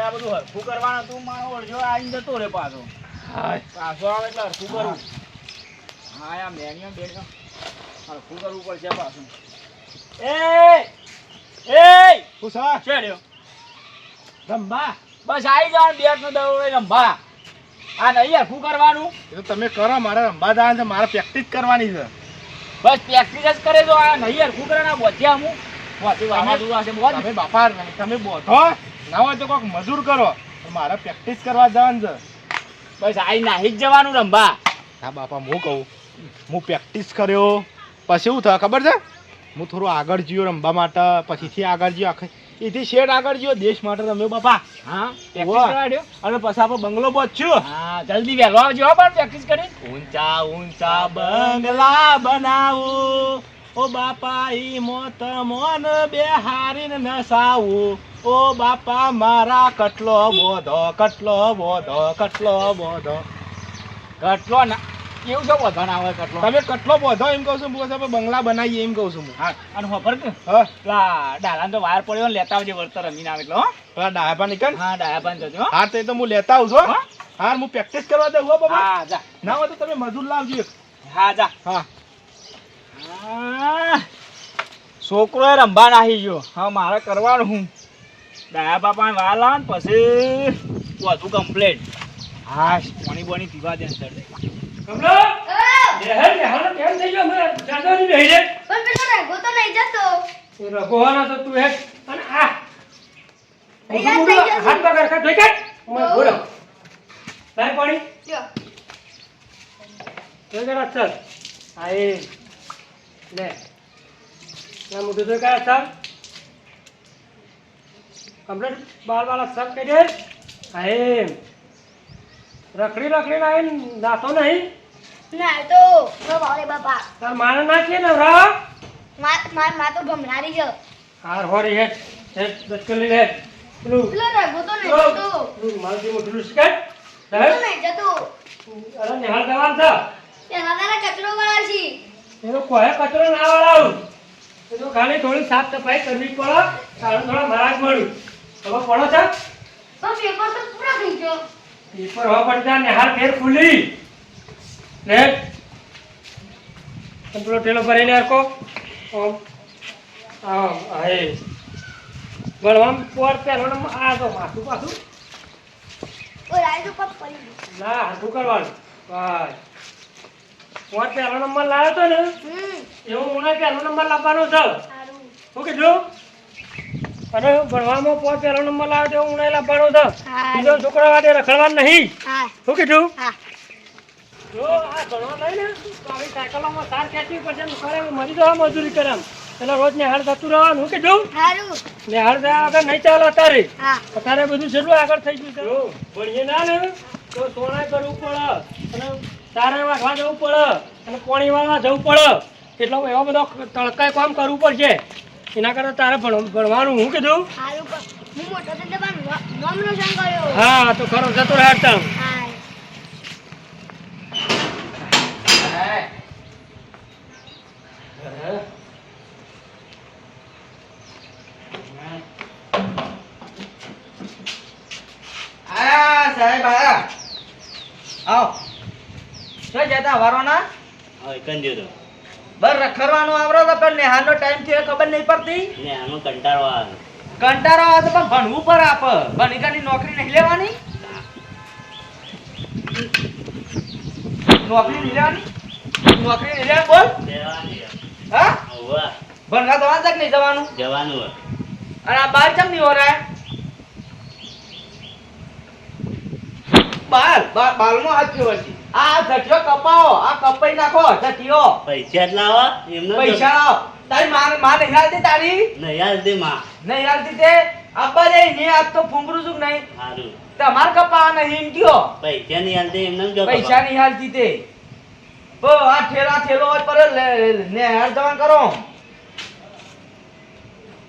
આ બધું હરખું કરવાનું તું મારો ઓળજો આવીને જતો રે પાછો. હા પાછો આવે એટલે હરખું કરું. હા યા મેણિયો હરખું કરવું પડશે પાછું. એ શું સા છેડ્યો રંભા બસ આવી જવાનું બેટ નો દડો રંભા. આ નહીં હરખું કરવાનું. એ તો તમે કરો, મારે રંભા જવાનું છે, મારે પ્રેક્ટિસ કરવાની છે. બસ પ્રેક્ટિસ જ કરે તો આ નહીં હરખું કરે ના બોધ્યા હું બોધી વાવા દઉં છે બોધ. તમે બાપા તમે બોધો ના હોય તો કોઈક મજૂર કરો, મારે પ્રેક્ટિસ કરવા જવાનું છે. બસ આઈ નાહી જ જવાનું રંભા. હા બાપા હું કહું, હું પ્રેક્ટિસ કર્યો પછી એવું થાય ખબર છે, હું થોડું આગળ ગયો રમવા માટે, પછીથી આગળ ગયો, આખે એથી શેઠ આગળ ગયો દેશ માટે રમ્યો બાપા. હા પ્રેક્ટિસ કરાડ્યો અને પછી આપણે બંગલો પહોંચ્યો. હા જલ્દી વહેલો આવજો હો પણ પ્રેક્ટિસ કરી. ઊંચા ઊંચા બંગલા બનાવું, ઓ બાપા ઈ મોત મોન બેહારીને નસાવું, ઓ બાપા મારા કટલો બોધો કટલો બોધો કટલો બોધો. કટલો ના કેવું છે બોધો ના હોય કટલો. તમે કટલો બોધો એમ કહું છું, હું આપણે બંગલા બનાવીએ એમ કહું છું હું. હા અને ખબર કે હા પેલા ડાલાને તો વાયર પડ્યો ને લેતા આવજે વળતર રમીને આવે એટલે હો. પેલા ડાયાપા નીકળ. હા ડાયા પાન જજો હો. હા તો હું લેતા આવું છું. હા? હા હું પ્રેક્ટિસ કરવા દઉં હો બાબા. હા જા. ના હોય તો તમે મજૂર લાવજો એક. હા જા. હા હા છોકરો રંભા નાહી ગયો. હા મારે કરવાનું હું ડાયા બાપા વાર લાવ ને પછી બધું કમ્પ્લેટ. હા પાણી બોણી પીવા દે સર. કમલો દેહર દેહર કેમ થઈ ગયો મે જાતો નહીં બેહી રે. પણ પેલો રઘો તો નહીં જતો. એ રઘોવાના તો તું હે અને આ તૈયાર થઈ ગયો હાથ પકડ કે ધોઈ કાઢ ઓય બોલો લાય પાણી લ્યો. ધોઈ કાઢ ચાલ આ એ લે ના મોટું ધોઈ કાઢ ચાલ કમ્પ્લીટ બાલ વાળા સબ કરી દે આ એ રખડી રખડી આવીને નાતો નહીં ના એ તો નો ભાવરે બાપા. તાર માને નાખીએ ને રા માં તો ભમરારી છે. હાર હોરી હેડ હેડ દચકલી હેડ પેલું પેલો રઘો તો નહીં જતો. પેલું માલજી મોટું શીખાય તો નહીં જતો. અરે નિહાળ જવાન છે પેલા તારા કચરો વાળા છે. એનો કોઈ કચરો ના વળાવું એ તો ખાલી થોડી સાફ સફાઈ કરવી પડે કારણ થોડા મરાક મળ્યું હવે પડો છે પણ પેપર તો પૂરા થઈ ગયો. પેપર હવા પડતા નિહાળ ફેર ખુલી લે પેલો ટેલો ભરીને હરકો આમ આમ હે ભણવામાં પોર પહેલો નંબર આ તો માથું પાછું ઓ રાઈ તો પગ પડી ગયો. ના હાથું કરવાનું બસ પોર પહેલો નંબર લાવ્યો તો ને એવું મને પહેલો નંબર લાવવાનો છે સારું. શું કીધું અને ભણવામાં પોર પહેલો નંબર લાવ્યો તો હું લાવવાનો છે હા. બીજો છોકરા માટે રખડવાનું નહીં હા શું કીધું હા. જો આ ભણવા લઈ ને તો આવી સાયકલોમાં તાર ખેંચવી પડશે ને ખરે મરી જવા મજૂરી કરે એમ એટલે રોજ નિહાળ થતું રહેવાનું શું કીધું સારું. નિહાળ થયા આગળ નહીં ચાલે અત્યારે હા. અત્યારે બધું છેલ્લું આગળ થઈ ગયું છે ભણીએ ના ને તો સોના કરવું પડે અને તારે વાગવા જવું પડે અને પાણી વાળવા જવું પડે એટલે એવો બધો તડકાય કામ કરવું પડશે એના કરતાં તારે ભણવાનું હું કીધું સારું કર. હું મોટો થઈને તમારું નામ રોશન કર્યો. હા તો ખરો જતો રહેતા હા. આ સાહેબ આયા આવ શું જતા વારોના હવે કંજો તો બર રખડવાનું આવરો તો પણ નેહાનો ટાઈમ થયો ખબર નહીં પડતી ને આનો કંટાળો આવે કંટાળો આવે તો પણ ભણવું પર આપ ભણીકાની નોકરી નહીં લેવાની નોકરી નહીં લેવાની નોકરી નહીં લેવાની બોલ દેવાની હા હોવા ભણવા જવાનું છે કે નહીં જવાનું જવાનું હોય અને આ બાર ચમ નહીં હો રહ્યા બાલમાં હાથ પીવો છે આ જટિયો કપાવો આ કપાઈ નાખો જટિયો પૈસા જ લાવો એમને પૈસા લાવો તારી માં નહીં હાલતી તારી નહીં યાર દે માં નહીં હાલતી તે આપા રે ને આજ તો ફૂંગરું છું કે નહીં સારું તમાર કપા નહીં કયો પૈસા નહીં હાલતે એમને જો પૈસા નહીં હાલતી તે ઓ આ ઠેલો હોય પર ને હાર જવાન કરો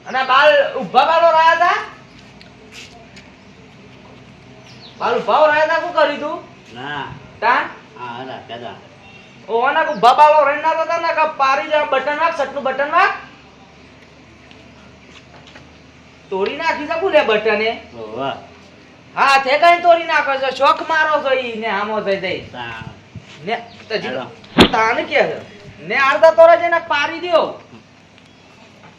અને બાલ ઉભા બાલો રહ્યા હતા બાલ ઉભા રહ્યા હતા શું કર્યું તું ના તા હા રાખ્યા તા ઓના કો બાબાલો રહીના હતા ને કે પારી જા બટન વાગ સટનું બટન વાગ તોડી નાખી શકું લે બટને હોવા હા તે કઈ તોડી નાખો છો શોખ મારો છો ઈ ને આમો થઈ જઈ તા ને તો હેલો. તાને કે છે ને આડતા તોરા જઈને પારી દ્યો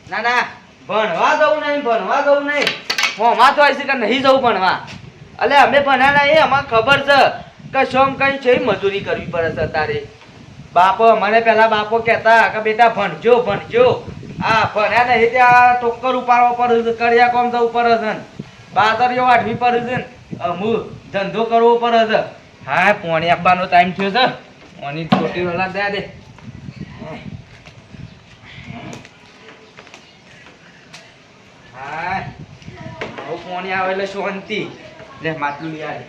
ના ના ભણવા જવું નહીં હું માં તો આઈસી કે નહીં જવું ભણવા અલે અમે ભણ્યા નહીં અમાર ખબર છે કે શોમ કઈ છે મજૂરી કરવી પડે છે તારે બાપો મને પેલા બાપો કહેતા કે બેટા ભણજો આ ભણ્યા નહીં ત્યાં ટોક્કર ઉપાડવા પડે છે કડિયા કોમ જવું પડે છે ને બાતરીઓ વાઢવી પડે છે ને અમુ ધંધો કરવો પડે છે હા પોણી આપવાનો ટાઈમ થયો છે પોણી છોટી વાળા દે દે હા આવું પોણી આવે એટલે શાંતિ લે માટલું લઈ આવે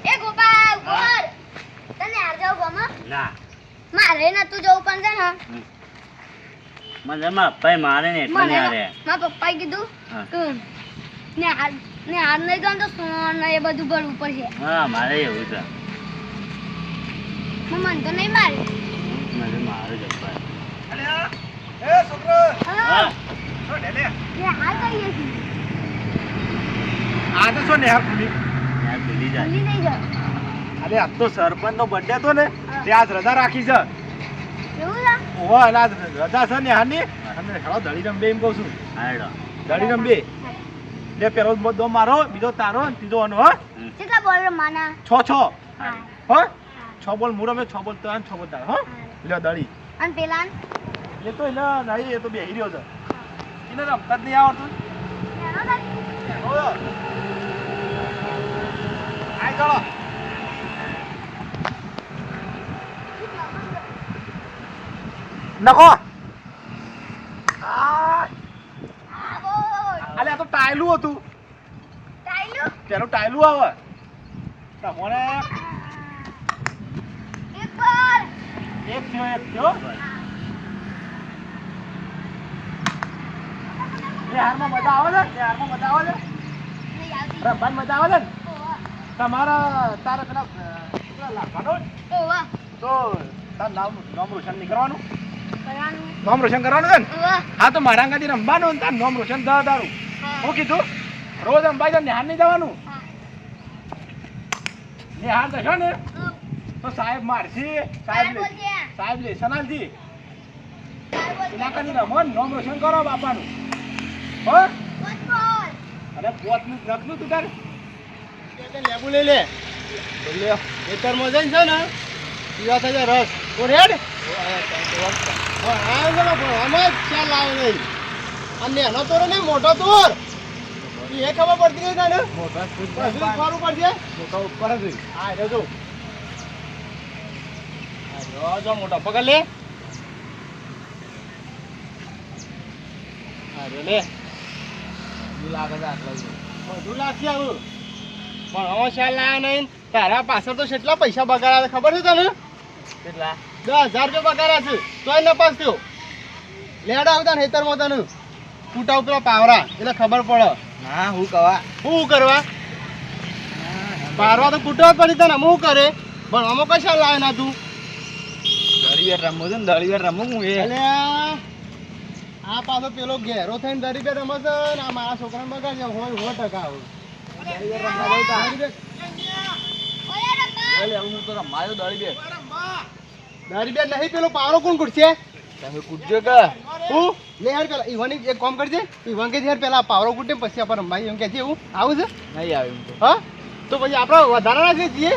એ ગોપાલ ઉપર તને હાર જાવ ગમો ના મારે નતું જવું પણ છે ને મને મારા પપ્પાએ મારે ને એટલે ને હારે મારા પપ્પાએ કીધું હા. કે ને હાર નહીં ગયો તો સોન ને એ બધું ભરવું પડશે હા મારે એવું છે મન તો નહીં મારે મને મારે જ પપ્પાએ. એ છોકરો હા હા શું લે લે ને હાલ કરીએ છીએ આ તો શું ને ભૂલી યાર ભૂલી જાય ભૂલી નહીં જાવ અરે આજ તો સરપંચ નો બર્થડે હતો ને તે આજ રજા રાખી છે એવું છે ઓહો એટલે આજ રજા છે ને હાની અને હેડો દડી રંબે એમ કહું છું હાલો દડી રંબે લે પેલો દો મારો બીજો તારો ને ત્રીજો આનો હો કેટલા બોલ રમવાના 6 હા હો 6 બોલ મુરમે 6 બોલ તાર 6 બોલ તાર હો લે દડી અને પેલા એ તો એટલે નહીં એ તો બેહી રહ્યો છે એને રમતા જ નહીં આવડતું આય ચલો નખો અલે આ તો ટાયલું હતું ટાઈલું તેનું ટાયલું આવે તમને એક બોલ એક થયો એ હારમાં મજા આવે છે નહીં આવતી રમવાની મજા આવે છે ને ઓવા તમારા તારા પેલા લાખવાનો ઓવા તો તાર નામ રોશન નહીં કરવાનું કરવાનું નામ રોશન કરવાનું છે ને ઓવા હા તો મારા અંગાથી રમવાનું ને તાર નામ રોશન દારું હા હું કીધું રોજ રમવાય તો નિહાન નહીં જવાનું હા નિહાન જશો ને તો સાહેબ મારશી સાહેબ લે બોલજે સાહેબ લે સનાલજી બોલ એના કદી રમો ને નામ રોશન કરો બાપાનું હો બોલ અરે પોતનું રખનું તું તાર લેબુ લઈ લે ખેતરમાં જઈને છે ને પીવા થશે રસ તો રેડ આમાં ચાલ આવે નહીં અને એનો તોરો નહીં મોટો તોર એ ખબર પડતી નહીં તને મોટા ખબર પડશે મોટા ઉપર જ હા એટલે જો જો મોટા પકડ લે અરે લે લાગે છે આટલા બધું લાગશે આવું પણ હવે ખ્યાલ લાયા નહીં તારા પાછળ તો કેટલા પૈસા બગાડ્યા ખબર છે તને કેટલા 10,000 રૂપિયા બગાડ્યા છે તોય નપાસ થયો લેડા આવતા હેતરમાં તને ફૂટા ઉપર પાવરા એટલે ખબર પડે હા હું કવા શું કરવા પારવા તો કૂટવા જ પડી તને હું કરે પણ આમાં કશા લાવે ના તું દળીવેર રમવું છે ને દળીવેર રમવું હું એ એટલે આ પાછો પેલો ઘેરો થઈને દરી બે રમે છે ને આ મારા છોકરાને બગાડશે હોય 100% આવું દરી બે નહીં પેલો પાવરો કોણ કૂટશે તમે કૂદજો કે હું લે યાર પેલા ઈવાની એક કામ કરજે ઈવાન કે યાર પેલા પાવરો કૂટે પછી આપણે રમવાય એમ કે છે એવું આવું છે નહીં આવે એમ તો હા તો પછી આપણે વધારાના છે જીએ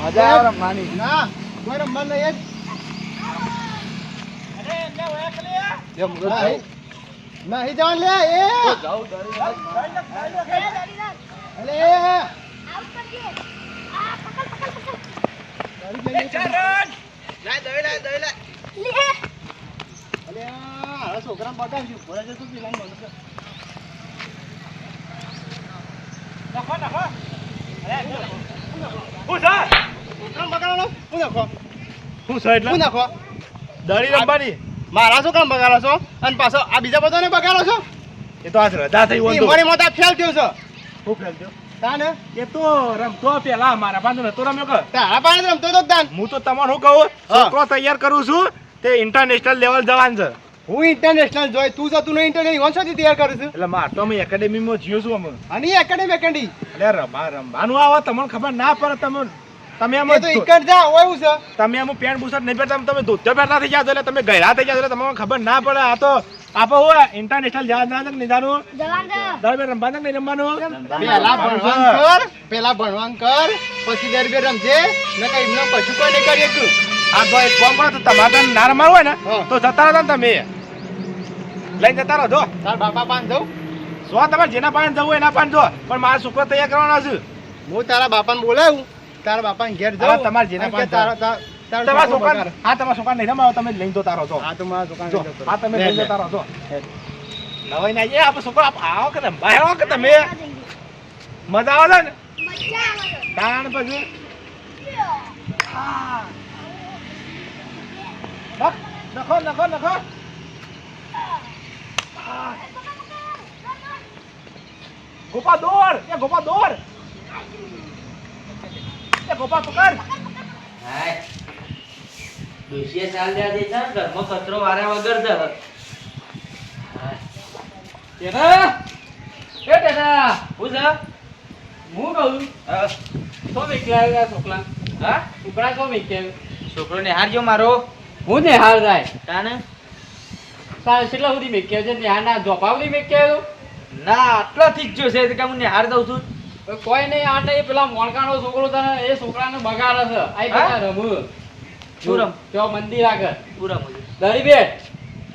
મજા આવે રમવાની ના કોઈ રમવા નહીં યાર નહીં જવાનું લે એ જાઉં દળી અલે આઉટ કરજે આ પકડ લે અલે આ છોકરા બગાડ્યું ભરે છે તું પેલા મને નાખો નાખો અરે હું છે છોકરા બગાડવાનો હું નાખો હું છે એટલે હું નાખો દળી રમવાની મારા શું કામ બગાડો છો અને પાછો આ બીજા બધાને બગાડો છો એ તો આજ રજા થઈ હોય મારી મોટા ફેલ થયો છે હું ફેલ થયો તાને એ તો રમતો પેલા મારા પાસે નતો રમ્યો કે તારા પાસે રમતો તો તાન હું તો તમને શું કહું છોકરો તૈયાર કરું છું તે ઇન્ટરનેશનલ લેવલ જવાન છે હું ઇન્ટરનેશનલ જોઈ તું જતું નહીં ઇન્ટરનેશનલ ઈવન શોથી તૈયાર કરું છું એટલે માર તો અમે એકેડેમીમાં જીઓ છું અમે અને એકેડેમી એટલે રમવાનું આવે તમને ખબર ના પડે તમે આમ તો ઇકડ જા હોય એવું છે તમે આમ પેન્ટ બુશર્ટ નહીં પહેરતા તમે ધોતિયો પહેરતા થઈ ગયા એટલે તમે ગયરા થઈ ગયા એટલે તમને ખબર ના પડે આ તો આપો હોય ઇન્ટરનેશનલ જવા ના નહીં જાનું જવાન દે દર રમવા નહીં રમવાનું પેલા ભણવાનું કર પછી દર બે રમજે ને કઈ એમને કશું કોઈ નહીં કરી શકું આ તો એક કામ કરો તો તમારે ના રમાડવું હોય ને તો જતા રહો ને તમે લઈને જતા રહો જો તાર બાપા પાન જાઉં સો તમારે જેના પાન જવું એના પાન જો પણ મારા છોકરો તૈયાર કરવાનો છે હું તારા બાપાને બોલાવું તારા બાપાને ઘેર જાઉં તમારે જેના પાન તમારા છોકરા હા તમારા છોકરા નહીં રમાવો તમે લઈને જતા રહો છો હા તો મારા છોકરા હા તમે લઈને જતા રહો છો નવાઈ ના એ આપણે છોકરો આવો કે રમવા આવો કે તમે મજા આવે ને મજા આવે તાણ પછી નખો ગોપા દોડ એ ગોપા દોડ એ ગોપા પકડ હાય દોશીએ ચાલ દે છે ઘરમાં કચરો વાર્યા વગર દે ટેટા એ ટેટા હું છે હું કહું તો મેક્યા છોકરા હા છોકરા તો મેક્યા છોકરો નિહાળજો મારો હું ને હાર જાય તાને તાર કેટલા સુધી મેક્યા છે ત્યાં ના જોપા સુધી મેક્યા ના આટલાથી જ જો છે કે હું નિહાળ દઉં છું કોઈ નહીં આ નહીં પેલા મોણકાનો છોકરો તને એ છોકરાને બગાડે છે આઈ બધા રમુ શું રમ? તો મંદિર આગળ પૂરા મુજબ દરી બે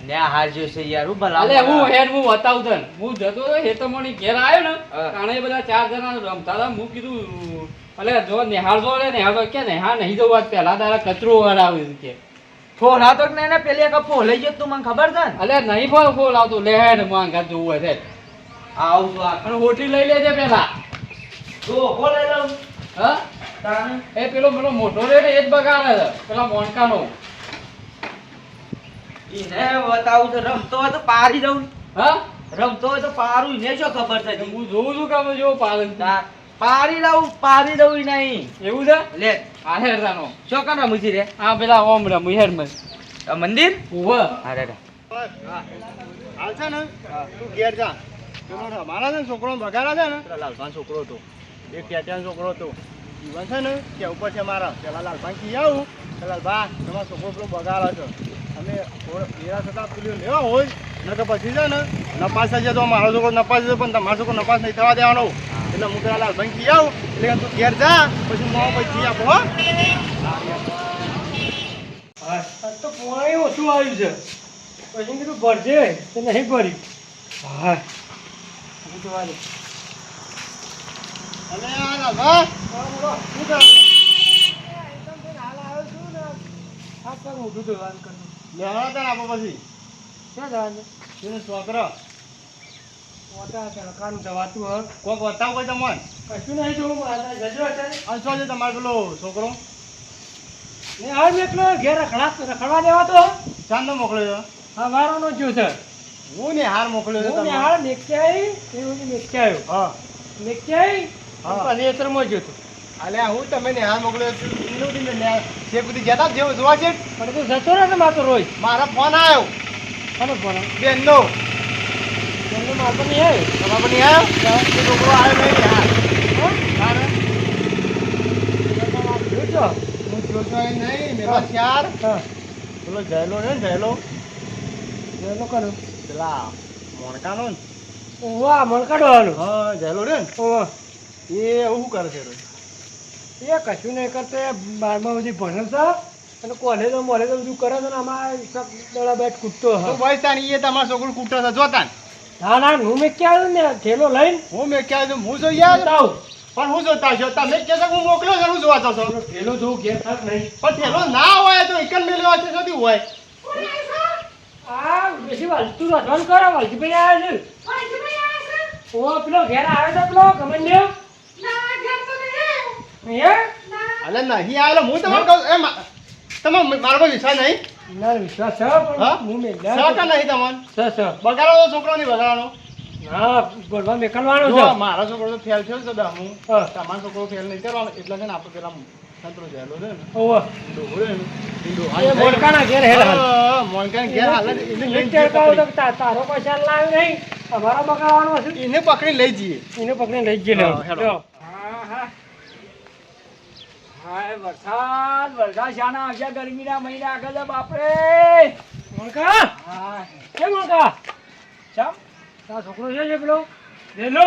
નિહાળ જો છે યાર હું ભલા અલે હું હેડ હું બતાવું તને હું જતો તો હેતમોની ઘેર આવ્યો ને હા. કાણે બધા 4 જણા રમતા હતા હું કીધું અલે જો નિહાળ જો લે નિહાળ તો કે નિહાળ નહીં જવું આજ પહેલા તારા કચરો વરાવે છે કે ફોલા તો ને એને પેલી એક ફોલ લઈ ગયો તું મને ખબર છે ને અલે નહીં ફોન ફોલ આવતું લે હેડ માંગા જોવું છે આવું છું આ અને હોટલી લઈ લેજે પેલા તો ફોલ લઈ લઉં હા તાને એ પેલો મોટો રે ને એ જ બગાડે છે પેલા મોણકાનો ઈને બતાવું છે રમતો હોય તો પારી દઉં હા રમતો હોય તો પારું ઈને શું ખબર છે હું જોઉં છું કે જો પાલન પારી દઉં નહીં એવું છે લે આ હેરદાનો શું કામ રમુજી રે આ પેલા ઓમ રમુ હેરમાં આ મંદિર ઉભા અરે રે હાલ છે ને તું ઘેર જા પેલો અમારા છે ને છોકરો બગાડા છે ને પેલા લાલભાન છોકરો હતો એક ટેટિયાનો છોકરો હતો ઈવન છે ને કે ઉપર છે મારા પેલા લાલભાન કી આવું કે લાલભા તમારો છોકરો પેલો બગાડે છે અમે મેરા છતાં પેલું લેવા હોય ને કે પછી છે ને નપાસ થઈ જાય તો મારો છોકરો નપાસ છે પણ તમારો છોકરો નપાસ નહીં થવા દેવાનો એટલે હું પેલા લાલભાન કી આવું એટલે તું ઘેર જા પછી હું પછી આપો હો તો પોણી ઓછું આવ્યું છે પછી કીધું ભરજે તો નહીં ભર્યું હા અને આ લાલભા શું કરે લેવાના તાર આપો પછી એને છોકરો કોક બતાવ કોઈ તમને કશું નહીં જોવું જજો અને શું છે તમારો પેલો છોકરો ને હાલ એકલો ઘેર રખડવા દેવા તો ચાંદો મોકલ્યો હા મારો જો છે હું ને હાર મોકલ્યો છે હું તમને હાલ મેક્યાઈ એવું મેક્યાયો હા મેક્યાઈ હા. પછી એતરમાં જોતો અલ્યા હું તમે ને હાર મોકલ્યો એનું બી ને છે બધી જતા જેવું જોવા છે પણ તું જતો રહે ને માતો રોજ મારા ફોન આવ્યો કોનો ફોન બેનનો એમને માતો નહીં આવે તમારા પર નહીં આવ્યો એ છોકરો આવ્યો નહીં હાર જોજો હું જોતો નહીં મેરા ચાર હા પેલો જયલો ને જયલો એનો કરો પેલા મોણકાનો ને વાહ મણ કાઢવાનું હા જયલો રે ને ઓહ એ એવું શું કરે છે રે? એ કશું નહીં કરતો એ 12મા સુધી ભણે છે અને કોલેજો મોલેજો બધું કરે છે ને આમાં દડા બેટ કૂદતો તો ભાઈ તાની એ તમારા છોકરું કૂટો છે જોતા ને ના ના હું મેં ક્યાં ને થેલો લઈને હું મેં ક્યાં છું હું જોઈ આવ્યો બતાવું પણ હું જોતા છો તમે કે હું મોકલ્યો છે હું જોવા છો થેલો જોઉં ઘેર થાક નહીં પણ થેલો ના હોય તો એક જ મેળવા છે નથી હોય આ બેસી વાલતું રધવાનું કરો વાલજીભાઈ આવ્યા છે ઓ પેલો ઘેર આવ્યો તો પેલો ગમન્યો હે અલે નહીં આવેલો હું તમને કહું એ તમે મારો પર વિશ્વાસ નહીં ના વિશ્વાસ છે હા? પણ હું મેં સહ કે નહીં તમને સ બગાડો તો છોકરો નહીં બગાડવાનો હા બોલવા મેકલવાનો જો છે મારો છોકરો તો ફેલ થયો છે તો હું હા. તમારો છોકરો ફેલ નહીં કરવાનો એટલે છે ને આપણે પેલા સંતરો જેલો છે ને ઓવે. ડોહો છે ને એ ડોહા એ મોડકાના ઘેર હેડ હાલ. મોનકાને ઘેર હાલે ને એને લઈને વિચાર કરો તો પકડી. તારો કોઈ ચાલ લાવ્યો નહીં અમારા બગાડવાનો છે એને પકડી લઈ જઈએ એને પકડીને લઈ જ ગયેલો. હા, હેડો. જો. હાય વરસાદ શાના આવશે ગરમીના મહિના આગળ છે બાપરે. મોણકા હા કેમ મોણકા ચમ તારો છોકરો છે પેલો વેલો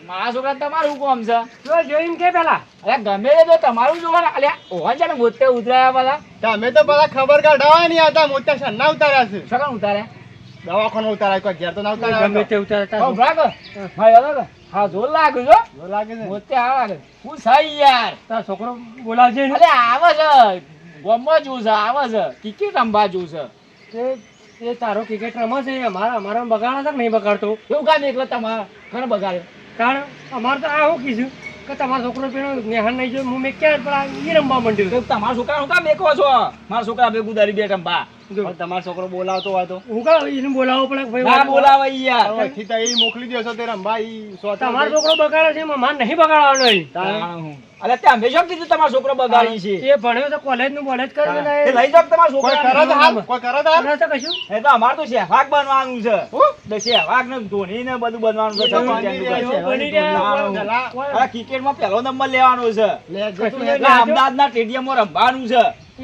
મારા છોકરા તમારું કોમ છે. જો જોઈને કે પેલા અરે ગમે તે તો તમારું જોવાનું. અલ્યા ઓહન છે ને મોતે ઉતરાયા બધા તમે તો પેલા ખબર કાઢવા નહીં આવતા મોટા સન્ના ઉતાર્યા છે સગન ઉતારે દવાખાના ઉતાર્યા કોઈ ઘેર તો ના ગમે ઉતાર્યા તે ઉતારતા હો ભાગ ભાઈ અલગ હા જોર લાગ્યું છો જો લાગે છે મોતે આ લાગે હું સહી યાર. તારો છોકરો બોલાવજે ને અરે આવે છે ગોમમાં જોઉં છે આવે છે ક્રિકેટ રમવા જોઉં છે. એ તારો ક્રિકેટ રમે છે અમારા બગાડા છે કે નહીં બગાડતો એવું કામ એકલો તમારે ઘરે બગાડ્યો. કારણ અમારે તો આ શું કીધું કે તમારો છોકરો પેલો નેહાન નહીં જો હું મેં ક્યાં પેલા ઈ રમવા માંડ્યું તો તમારા છોકરા હું કામ મેકો છો? મારા છોકરા ભેગું દારી બે રમવા. પણ તમારો છોકરો બોલાવતો હોય તો હું કા એને બોલાવવો પડે કે ના ભાઈ બોલાવે ઈ યાર. અહીંથી તો એ મોકલી દેશો તે રંભા ઈ સોતા તમારો છોકરો બગાડે છે એમાં માર નહીં બગાડવાનો અહીં. અરે તે હંમેશા કીધું તમારો છોકરો બગાડી છે. એ ભણ્યો તો કોલેજ નું બોલેજ કરે છે ને એ લઈ જાઓ તમારા કોઈ છોકરા. કરો તો હાલ કોઈ કરો તો હાલ કરે છે કશું એ તો અમાર તો શેવાક બનવાનું છે. તો શેવાક ને ધોની ને બધું બનવાનું છે. એ તો સચિન બની તેંડુલકર. જાય, બની જાય. પેલા અરે ક્રિકેટમાં પહેલો નંબર લેવાનો છે. લેજો તું એટલે અમદાવાદના સ્ટેડિયમમાં રમવાનું છે. એ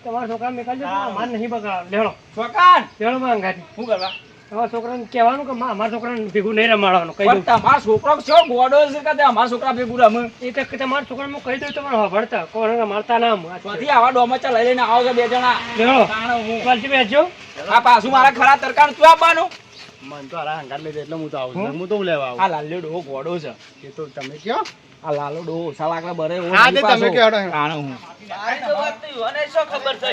તમારા છોકરા મેં કહ્યું માર નહીં બગાડવાનો લેવડો છોકરાન, લેવડો માં અંગાથી શું કરવા? તમારા છોકરાને કહેવાનું કે અમારા છોકરાને ભેગું નહીં રમાડવાનું કહી પણ દઉં તમારો છોકરો છો ગોડો છે કે તે અમારા છોકરા ભેગું રમે? એ તો તમારા છોકરાને હું કહી દઉં તમારે વાપરતા કોને રમાડતા ના ત્યાંથી આવા ડોમચા લઈ લઈને આવો છો બે જણા. લેવડો તાણે હું. પાલટી બેસજો આ પાછું મારા ખરા તરકાણ તું આપવાનું. મન તો હારા હંગાત લઈ દે એટલે હું તો આવું છું. હું તો લેવા આવું આ લાલ્યો ડોહો ગોડો છે. એ તો તમે કયો આ લાલો ડોહો ઓછા લાકડા બરે એવો હા, નહીં તે તમે પાછો. કહેવડો એમ. તાણે હું. મારી તો વાત નહીં અને શું ખબર છે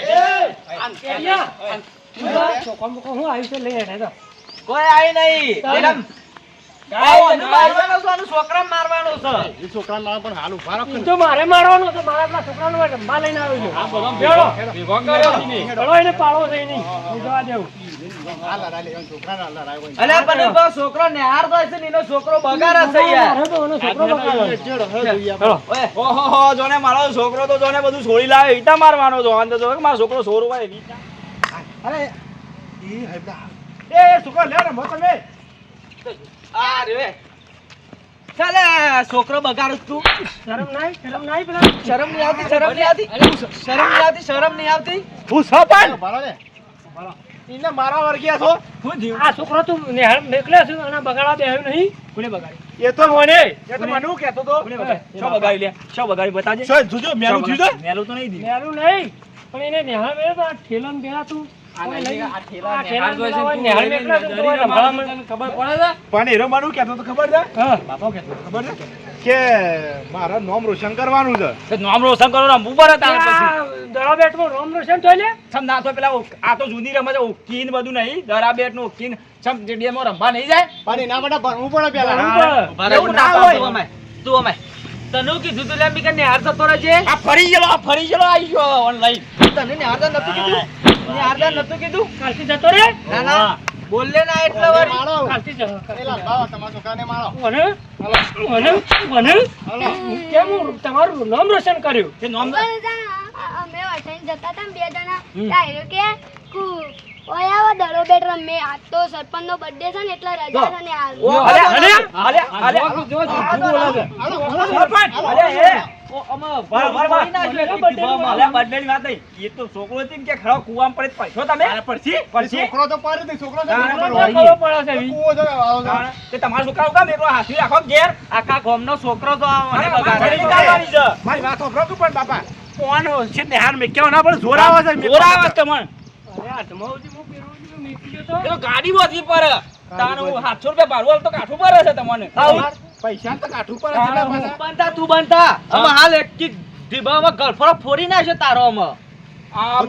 છોકરા મોકો હું આવ્યું છે લઈ આવ્યા કોઈ આવી નહીં તારે. છોકરા મારવાનો છે એ છોકરા મારા પણ હાલ ઉભા રાખો ઈ ને. તો મારે મારવાનો તો મારા પેલા છોકરાનો રમવા લઈને આવ્યો છું ભેગો કર્યો. ચલો એને પાડો છે નહીં હું જવા દેવું હાલ હરા લે, છોકરાને હાલ હરાય કોઈ. અલ્યા પણ એ બસ છોકરો નેહાર તો છે ને એનો છોકરો બગાડે છે યાર મારે તો એનો છોકરો બગાડ્યો. ચેડો, હવે જોઈએ આપણે. ઓય ઓહો જોને મારો છોકરો તો જોને બધું છોડી લાવે ઈટા મારવાનો જો અંદર જો મારો છોકરો સોરો હોય ઈટા. અરે ઈ હૈબા. એ છોકરા લે ને મોકલ લે. આ રે ચાલે છોકરો બગાડું તું શરમ નાઈ પેલા શરમ નહીં આવતી શરમ નહીં આવતી શરમ નહીં આવતી શરમ નહીં આવતી હું સપન ભાલો લે ભાલો. ઈને મારા વર્ગિયા છો હું થયું? આ છોકરો તું નેહાળ મેકલે છે અને બગાડવા દેવું નહીં કોને બગાડી? એ તો મને એ તો મને હું કહેતો તો કોને બગાડી? શો બગાડી લે? શો બગાડી બતાજે. શું જોજો મેલું થયું છે? મેલું તો નહીં થયું. મેલું નહીં પણ એને નેહાળ મેળ્યો તો આ ઠેલાને પેલા તું કોઈ લઈ આ ઠેલા આ ઠેલા નેહાળ મેળા હોય, તું નેહાળ લઈને મેકલે છે, દરી તો રમાડવા રમાડવા તને ખબર પડે છે? પણ એરો મારું કહેતો તો ખબર છે હા બાપા કહેતો તો ખબર છે કે મારા નામ રોશન કરવાનું છે. તો નામ રોશન કરો રમવું પડે તારે પછી. આ દડા બેટમાં રોમ રોશન થઈ લે સમ ના તો પેલા આ તો જૂની રમત છે ઓકીન બધું નહીં દરા બેટ નું ઓકીન સમ સ્ટેડિયમમાં રમવા નહીં જાય. પણ એના માટે ભણવું પડે પેલા. ભણવું ઉભા રહે, એવું ના તું હોય. અમાય તું અમાય તને કીધું તું લે મી કે નેહાર જતો રહેજે આ ફરી ગયેલો આવી ગયો ઓનલાઈન. તને નેહાર નતું કીધું નેહાર નતું કીધું કાલથી જતો રે ના ના બોલ લે ના એટલે વારી મારો. કાલથી જતો પેલા બાવા તમારા છોકરાને મારો. મને કેમ હું તમારું નામ રોશન કર્યું તે નામ પણ જાણ અમે વટાઈને જતા હતા ને બે જણા ડાયરો કે ઓય આવો દડો બેટ રમે આજ તો સરપંચનો બર્થડે છે ને એટલે રજા છે ને હાલ છોકરો તો પાડે નહીં, છોકરો તો ખબર પડે છે કૂવો જો આવો છો. તમારા છોકરા કામ એકલો હાથી રાખો ઘેર. આખા ગામનો છોકરો તો મારી બગાડે કાઢવાની છે. મારી વાત સાંભળો તું પણ બાપા. કોણ છે ને હાર મેં કેવો ના પડે જોર આવે છે. જોર આવે છે તમને. અરે આ ધમાવતી હું પહેરવાની તો મેકી ગયો તો. એ તો ગાડી બોધી પર તાનું 700 રૂપિયા ભાડું આલ તો કાઠું પર છે તમને. પૈસા તો કાઠું પડે છે એટલે પાછા. બનતા તું બનતા અમે હાલ એક કી ઢીબામાં ગળફળો ફોડી નાખ્યો તારો અમે આ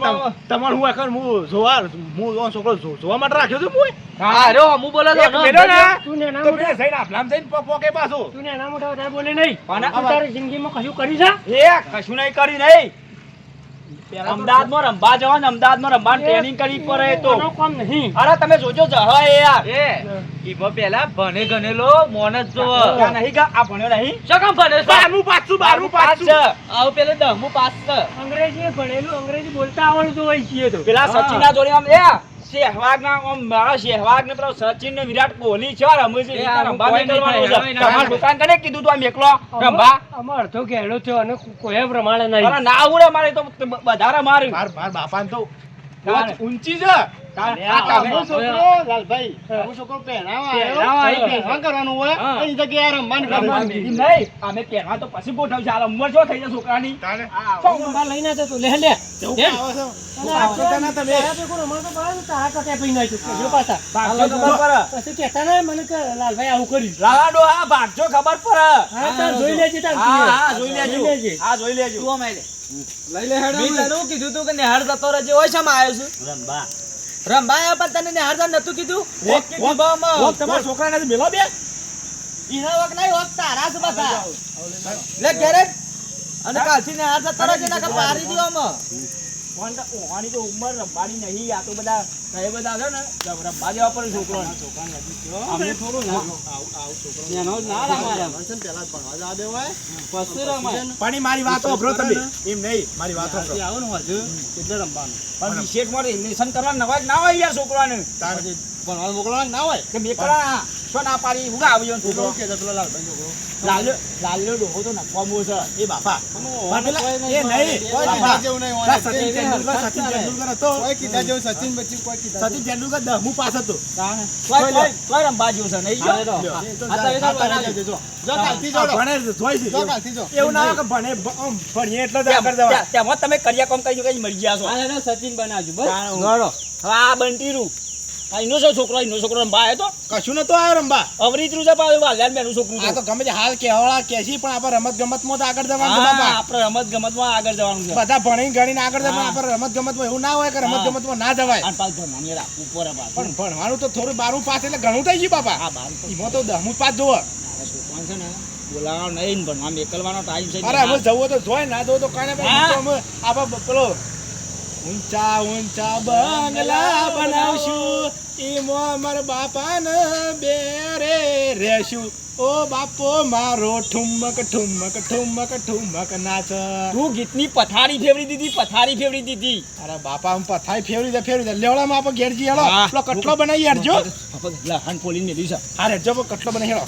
તમારે હું આખર હું જોવા છોકરો જોવા માટે રાખ્યો છું હું. હા રો હું બોલે એક મેલો ને તું ને ના તો મોટા બે જઈને આપલામ જઈને પોકે પાછું. તું ને ના મોટા વધારે બોલે નહીં કોના? તું તારી જિંદગીમાં કશું કરી છે એ કશું નહીં કરી નહીં. અમદાવાદમાં રંભા જવાનું, અમદાવાદમાં રંભાની ટ્રેનિંગ કરવી પડે તો. આનો કામ નહીં. અરે તમે જોજો જહ યાર. ઈમાં પેલા ભણે ગણેલો મોન જ જોવે. આ નહીં કા? આ ભણ્યો નહીં? શું કામ ભણે છે? 12મું પાસ છું. આવું પેલે 10મું પાસ છે. અંગ્રેજી ભણેલું, અંગ્રેજી બોલતા આવડતું હોય છીએ તો. પેલા સચિનના જોડે આમ સહેવાગના આમ મારા સહેવાગને પેલો સચિન ને વિરાટ કોહલી છે રમે છે. આ રંભા કોઈ નહીં કરવાનું નહીં છે. નહીં તમારા દુકાન કને કીધું તું આમ એકલો રંભા? આમાં અડધો ઘેડો થયો અને કોઈ પ્રમાણે નહીં. અરે ના આવડે મારે તો વધારે માર્યું. માર બાપાને તો તાણે. ઊંચી છે. આ આપણો તમે છોકરો લાલભાઈ, આપણો છોકરો પહેરાવા પહેરાવા આવ્યો. આવ્યો. પહેરવાન કરવાનું હોય હા. એની જગ્યાએ રમવાનું રંભાની કરવાનું. નહીં. અમે પહેરવા તો પછી ગોઠવશે. આ ઉંમર જો થઈ જાય છોકરાની. તાણે. રંભા લઈને જતો લે લે. જવું એમ? આવો છો. અને આ છોકરાના તમે. તારા ભેગો રમવા તો પડે ને, તારા કટે પી નાખ્યું. જો પાછા. ભાગજો ખબર પડે. પછી કહેતા ના મને કે લાલભાઈ આવું કર્યું. લાલાડો હા ભાગજો ખબર પડે. હા, તાર જોઈ લેજે તાર. હા જોઈ લેજો. જોઈ લેજે. હા જોઈ લેજો. તું આમ આઈ લે. મેં તને કીધું તું કે નિહાળ જતો રહેજે. ઓય શામાં આવ્યો છું? રંભા રંભા આવ્યા પણ તને નિહાળ જવાનું નતું કીધું? વોક તમારા છોકરાને મેલો બે. ઈના વખ નહીં, વખ તારા છે બધા. લે ઘેરે જ. અને કાલથી નિહાળ જતો રહેજે, નકર પારી દ્યો આમાં. ઓહાની તો ઉંમર રંભાની નહીં. આ તો બધા એ બધા છે ને રંભા જેવા પણ છોકરો અમને થોડું ના એનો જ ના રમાય. પહેલા ભણવા જવા દેવાય. પછી રમાય. પણ ઈ મારી વાત સાંભળો તમે. એમ નહીં, મારી વાત સાંભળો. આવો ને વધુ એટલે રમવાનું. પણ વિશેષમાં ઇન્જેક્શન કરવા નવા જ ના હોય યાર છોકરાને. તાણે. ભણવા મોકલવાનું ના હોય. કે મેકડા શું ના પાડી ઉગા આવી જાય છોકરો. કે પેલો લાલભાઈ છોકરો. લાલ્યો ડોહો તો નખવામાં છે. એ બાપા. પણ પેલા એ નહીં. કોઈ કીધા જેવું નહીં હોય. સચિન તેંડુલકર હતો. કોઈ કીધા જેવું સચિન બચ્ચન કોઈ કીધા સચિન તેંડુલકર 10મું પાસ હતો. તોય રંભા જેવું છે નહીં જો. જો કાલથી જોડો. ભણે છે, જોઈ છે. જો કાલથી જો એવું ના હોય કે ભણીએ એટલે જ આગળ જવાય. તેમાં તમે કર્યા કામ કરી કઈ મરી ગયા છો. સચિન બનાવજો બસ. ગણો. હવે આ બંટીરું આ એનો શું છોકરો, એનો છોકરો રંભા આવ્યો તો કશું નતો આવ્યો રંબા. અવરીતરું છે પાછું વાલ્યાન બેનું છોકરું આ છે. તો ગમે તે હાલ કેવડા કેસી પણ આપણે રમત ગમતમાં તો આગળ જવાનું છે હા, બાપા. આપણે રમત ગમતમાં આગળ જવાનું છે. બધા ભણી ગણીને આગળ જાય પણ હા. આપણે રમત ગમતમાં એવું ના હોય કે રમત ગમતમાં ના જવાય. અને પાછું ભણવાનું રાખવું પડે પાછું. પણ ભણવાનું તો થોડું 12મું પાસ એટલે ઘણું થઈ ગયું બાપા. આ બાર તો એમાં તો 10મું પાસ જોવો. મારા છોકરાને છે ને બોલાવવાનો નહીં, ભણવા મેકલવાનો ટાઈમ છે. અરે હવે જવું તો જોય ના જવું તો કાને હા. આપણે પેલો ઊંચા ઊંચા બંગલા બનાવશું ઈમાં મારા બાપાને બેરે રહેશું. ઓ બાપો મારો ઠુમક ઠુમક ઠુમક ઠુમક નાચ. તું ગીતની પથારી ફેવરી દીધી, પથારી ફેવરી દીધી. અરે બાપા આમ પથાઈ ફેરવી દે લેવડામાં આપણે ઘેરજી હેડો. હા. પેલો કટલો બનાવી હેડજો. લહણ પોલીને મેલ્યું છે. હા હેડજો કટલો બનાવી હેડો.